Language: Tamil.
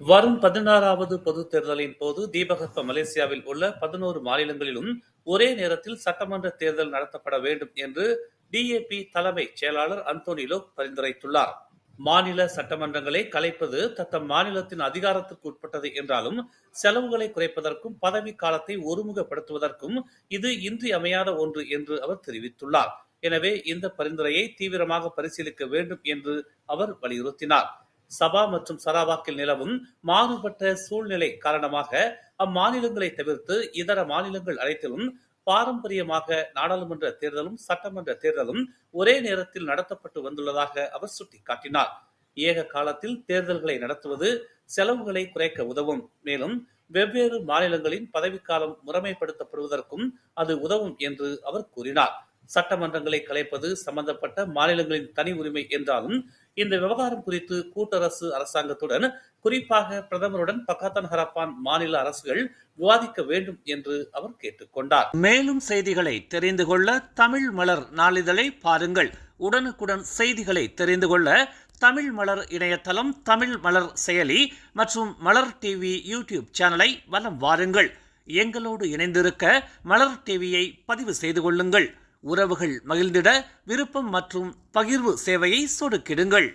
வரும் 16வது பொதுத் தேர்தலின் போது தீபகற்ப மலேசியாவில் உள்ள 11 மாநிலங்களிலும் ஒரே நேரத்தில் சட்டமன்ற தேர்தல் நடத்தப்பட வேண்டும் என்று DAP தலைமைச் செயலாளர் அந்தோனி லோக் பரிந்துரைத்துள்ளார். மாநில சட்டமன்றங்களை கலைப்பது தத்தம் மாநிலத்தின் அதிகாரத்திற்கு உட்பட்டது என்றாலும் செலவுகளை குறைப்பதற்கும் பதவி காலத்தை ஒருமுகப்படுத்துவதற்கும் இது இன்றியமையாத ஒன்று என்று அவர் தெரிவித்துள்ளார். எனவே இந்த பரிந்துரையை தீவிரமாக பரிசீலிக்க வேண்டும் என்று அவர் வலியுறுத்தினார். சபா மற்றும் சரவாக்கில் நிலவும் மாறுபட்ட சூழ்நிலை காரணமாக அம்மாநிலங்களை தவிர்த்து இதர மாநிலங்கள் அனைத்திலும் பாரம்பரியமாக நாடாளுமன்ற தேர்தலும் சட்டமன்ற தேர்தலும் ஒரே நேரத்தில் நடத்தப்பட்டு வந்துள்ளதாக அவர் சுட்டிக்காட்டினார். ஏக காலத்தில் தேர்தல்களை நடத்துவது செலவுகளை குறைக்க உதவும். மேலும் வெவ்வேறு மாநிலங்களின் பதவிக்காலம் முறைமைப்படுத்தப்படுவதற்கும் அது உதவும் என்று அவர் கூறினார். சட்டமன்றங்களை கலைப்பது சம்பந்தப்பட்ட மாநிலங்களின் தனி உரிமை என்றாலும் இந்த விவகாரம் குறித்து கூட்டரசு அரசாங்கத்துடன் குறிப்பாக பிரதமருடன் பக்காத்தான் ஹரப்பான் மாநில அரசுகள் விவாதிக்க வேண்டும் என்று அவர் கேட்டுக்கொண்டார். மேலும் செய்திகளை தெரிந்து கொள்ள தமிழ் மலர் நாளிதழை பாருங்கள். உடனுக்குடன் செய்திகளை தெரிந்து கொள்ள தமிழ் மலர் இணையதளம், தமிழ் மலர் செயலி மற்றும் மலர் டிவி யூடியூப் சேனலை வலம் வாருங்கள். எங்களோடு இணைந்திருக்க மலர் டிவியை பதிவு செய்து கொள்ளுங்கள். உறவுகள் மகிழ்ந்திட விருப்பம் மற்றும் பகிர்வு சேவையை சொடுக்கிடுங்கள்.